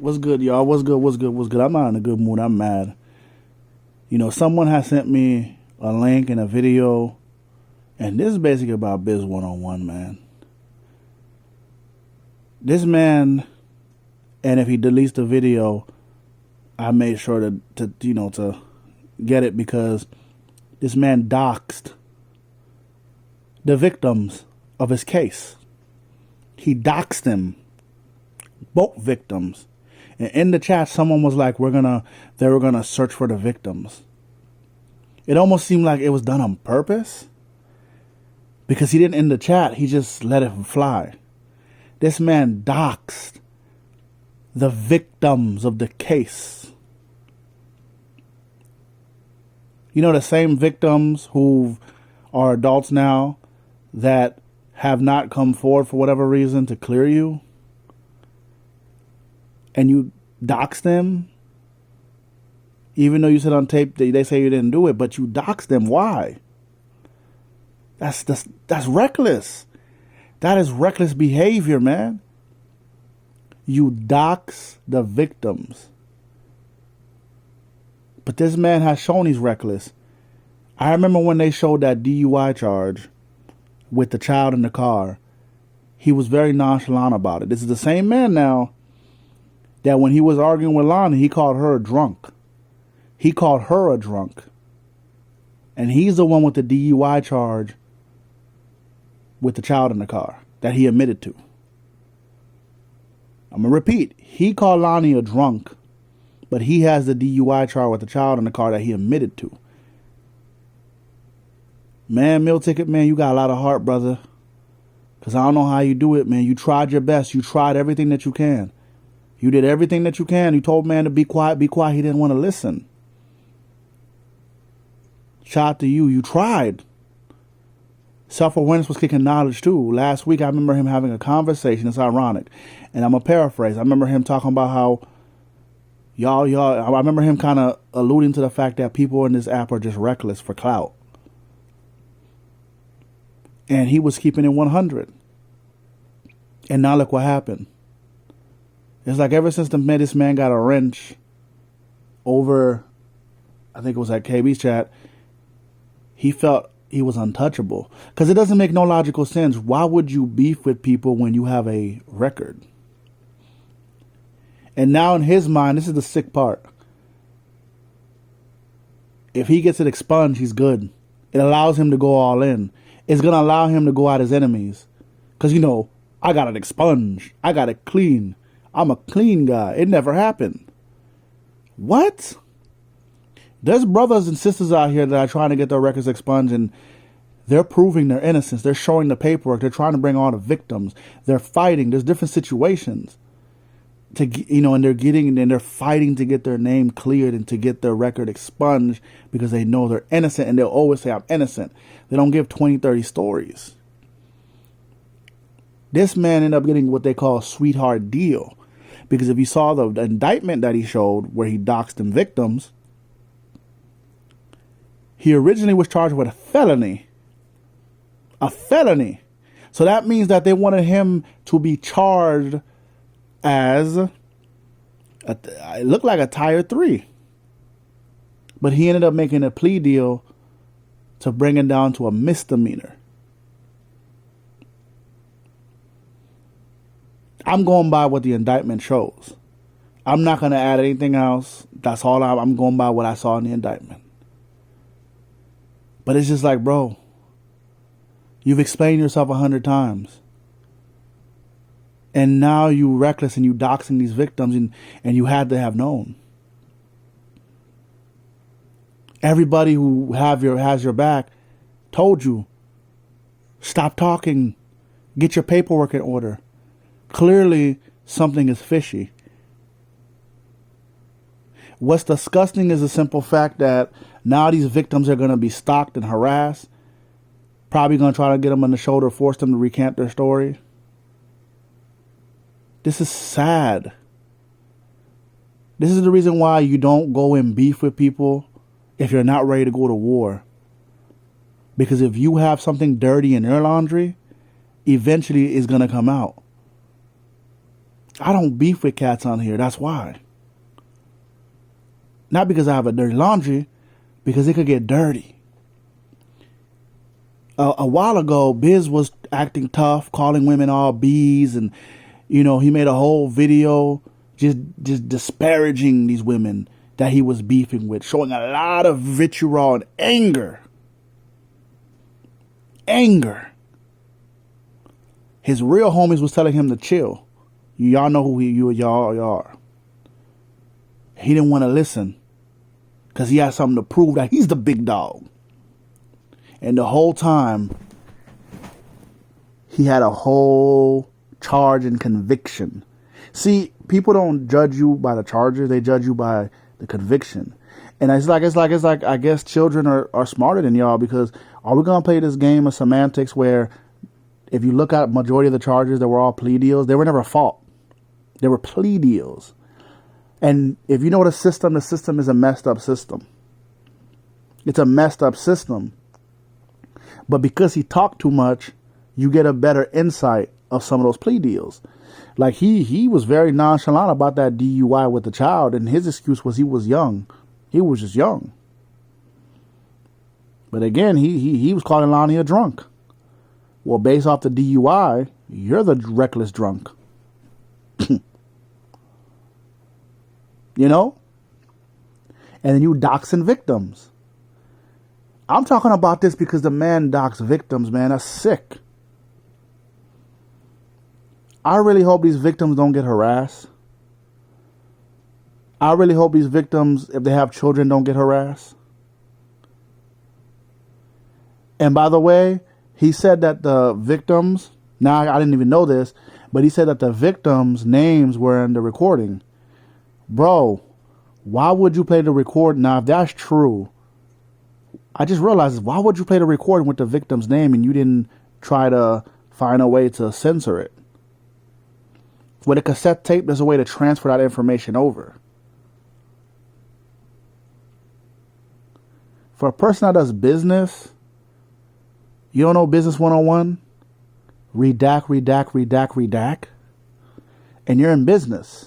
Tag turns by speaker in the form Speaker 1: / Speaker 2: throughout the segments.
Speaker 1: What's good, y'all? What's good? What's good? What's good? I'm not in a good mood. I'm mad. Someone has sent me a link and a video, and this is basically about Biz 101, man. This man, and if he deletes the video, I made sure to get it because this man doxed the victims of his case. He doxed them, both victims. And in the chat, someone was like, they were gonna search for the victims. It almost seemed like it was done on purpose because he didn't end the chat. He just let it fly. This man doxed the victims of the case. The same victims who are adults now that have not come forward for whatever reason to clear you. And you dox them, even though you said on tape they say you didn't do it, but you dox them. Why? That's reckless. That is reckless behavior, man. You dox the victims. But this man has shown he's reckless. I remember when they showed that DUI charge with the child in the car. He was very nonchalant about it. This is the same man now that when he was arguing with Lonnie, he called her a drunk. He called her a drunk. And he's the one with the DUI charge with the child in the car that he admitted to. I'm going to repeat. He called Lonnie a drunk, but he has the DUI charge with the child in the car that he admitted to. Man, Meal Ticket, man, you got a lot of heart, brother. Because I don't know how you do it, man. You tried your best. You tried everything that you can. You did everything that you can. You told man to be quiet, be quiet. He didn't want to listen. Shout out to you. You tried. Self-awareness was kicking knowledge too. Last week, I remember him having a conversation. It's ironic. And I'm going to paraphrase. I remember him talking about how I remember him kind of alluding to the fact that people in this app are just reckless for clout. And he was keeping it 100. And now look what happened. It's like ever since this man got a wrench over, I think it was at KB's chat, he felt he was untouchable. Because it doesn't make no logical sense. Why would you beef with people when you have a record? And now in his mind, this is the sick part. If he gets it expunged, he's good. It allows him to go all in. It's going to allow him to go at his enemies. Because, I got it expunged. I got it clean. I'm a clean guy. It never happened. What? There's brothers and sisters out here that are trying to get their records expunged, and they're proving their innocence. They're showing the paperwork. They're trying to bring all the victims. They're fighting. There's different situations and they're fighting to get their name cleared and to get their record expunged because they know they're innocent, and they'll always say, I'm innocent. They don't give 20, 30 stories. This man ended up getting what they call a sweetheart deal. Because if you saw the indictment that he showed where he doxed them victims, he originally was charged with a felony. A felony. So that means that they wanted him to be charged as, it looked like a tier 3. But he ended up making a plea deal to bring it down to a misdemeanor. I'm going by what the indictment shows. I'm not going to add anything else. That's all I'm going by what I saw in the indictment. But it's just like, bro, you've explained yourself 100 times. And now you reckless and you doxing these victims and you had to have known. Everybody who has your back told you, stop talking, get your paperwork in order. Clearly, something is fishy. What's disgusting is the simple fact that now these victims are going to be stalked and harassed. Probably going to try to get them on the shoulder, force them to recant their story. This is sad. This is the reason why you don't go in beef with people if you're not ready to go to war. Because if you have something dirty in your laundry, eventually it's going to come out. I don't beef with cats on here. That's why. Not because I have a dirty laundry, because it could get dirty. A while ago, Biz was acting tough, calling women all bees, and he made a whole video just disparaging these women that he was beefing with, showing a lot of vitriol and anger. His real homies was telling him to chill. Y'all know who y'all are. He didn't want to listen because he had something to prove that he's the big dog. And the whole time, he had a whole charge and conviction. See, people don't judge you by the charges; they judge you by the conviction. And it's like I guess children are smarter than y'all, because are we gonna play this game of semantics where if you look at majority of the charges that were all plea deals, they were never fought. They were plea deals. And if you know the system is a messed up system. It's a messed up system. But because he talked too much, you get a better insight of some of those plea deals. Like he was very nonchalant about that DUI with the child, and his excuse was he was young. He was just young. But again, he was calling Lonnie a drunk. Well, based off the DUI, you're the reckless drunk. And then you doxing victims. I'm talking about this because the man doxed victims, man. That's sick. I really hope these victims don't get harassed. I really hope these victims, if they have children, don't get harassed. And by the way, he said that the victims, now I didn't even know this, but he said that the victims' names were in the recording. Bro, why would you play the recording? Now, if that's true, I just realized, why would you play the recording with the victim's name and you didn't try to find a way to censor it? With a cassette tape, there's a way to transfer that information over. For a person that does business, you don't know business 101? Redact. And you're in business.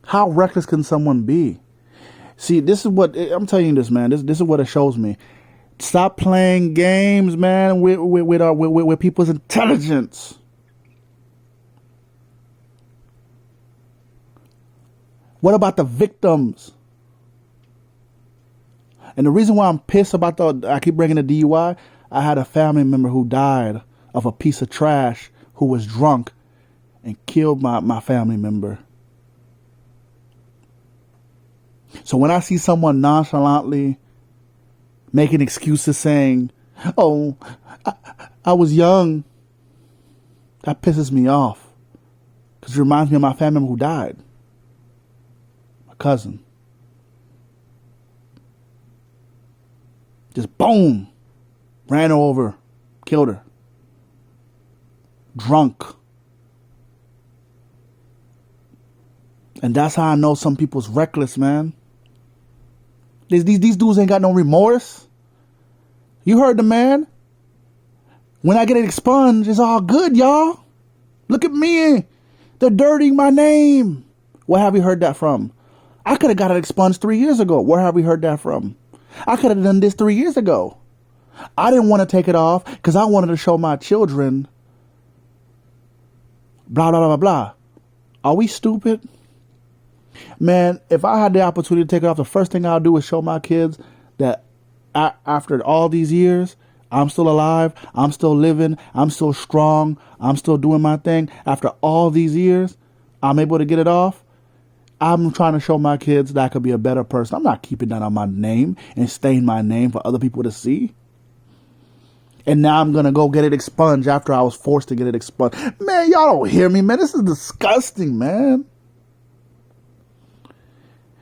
Speaker 1: How reckless can someone be? See, this is what, I'm telling you this, man. This is what it shows me. Stop playing games, man, with people's intelligence. What about the victims? And the reason why I'm pissed about I keep bringing the DUI, I had a family member who died of a piece of trash who was drunk and killed my family member. So when I see someone nonchalantly making excuses saying, oh, I was young, that pisses me off. Because it reminds me of my family member who died. My cousin. Just boom. Ran her over. Killed her. Drunk. And that's how I know some people's reckless, man. These dudes ain't got no remorse. You heard the man. When I get it expunged, it's all good, y'all. Look at me. They're dirtying my name. Where have we heard that from? I could have got it expunged 3 years ago. Where have we heard that from? I could have done this 3 years ago. I didn't want to take it off because I wanted to show my children. Blah, blah, blah, blah, blah. Are we stupid? Man, if I had the opportunity to take it off, the first thing I'll do is show my kids that after all these years, I'm still alive, I'm still living, I'm still strong, I'm still doing my thing. After all these years, I'm able to get it off. I'm trying to show my kids that I could be a better person. I'm not keeping that on my name and stain my name for other people to see. And now I'm going to go get it expunged after I was forced to get it expunged. Man, y'all don't hear me, man. This is disgusting, man.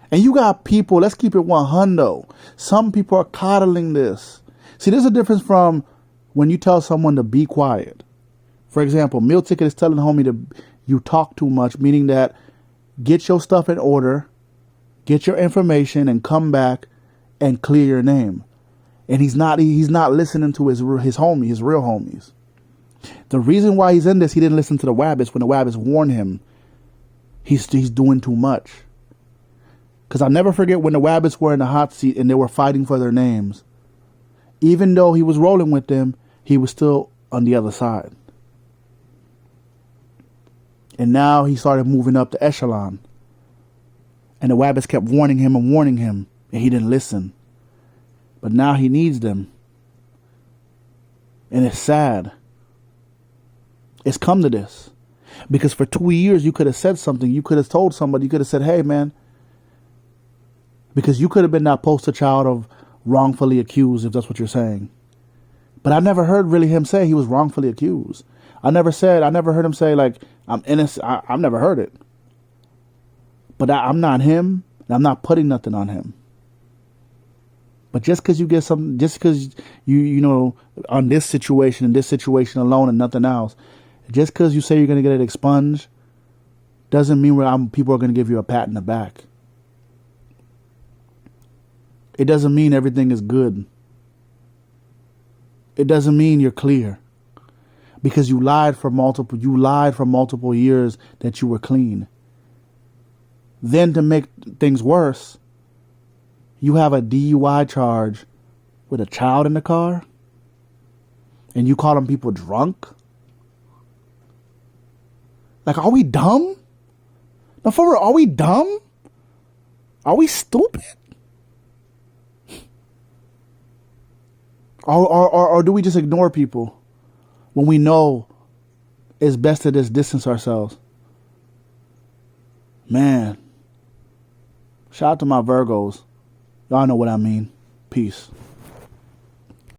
Speaker 1: And you got people, let's keep it 100. Some people are coddling this. See, there's a difference from when you tell someone to be quiet. For example, Meal Ticket is telling homie you talk too much, meaning that get your stuff in order, get your information, and come back and clear your name. And he's not listening to his real homies. The reason why he's in this, he didn't listen to the Wabbits when the Wabbits warned him. He's doing too much. Because I'll never forget when the Wabbits were in the hot seat and they were fighting for their names. Even though he was rolling with them, he was still on the other side. And now he started moving up the echelon. And the Wabbits kept warning him, and he didn't listen. But now he needs them. And it's sad. It's come to this. Because for 2 years you could have said something. You could have told somebody. You could have said, hey, man. Because you could have been that poster child of wrongfully accused, if that's what you're saying. But I never heard really him say he was wrongfully accused. I never heard him say, like, I'm innocent. I've never heard it. But I'm not him, and I'm not putting nothing on him. But just because you get something, just because you know, on this situation alone and nothing else, just because you say you're going to get it expunged, doesn't mean people are going to give you a pat in the back. It doesn't mean everything is good. It doesn't mean you're clear. Because you lied for multiple years that you were clean. Then to make things worse, you have a DUI charge with a child in the car, and you calling people drunk? Like, are we dumb? No, for real, are we dumb? Are we stupid? Or do we just ignore people when we know it's best to just distance ourselves? Man. Shout out to my Virgos. Y'all know what I mean. Peace.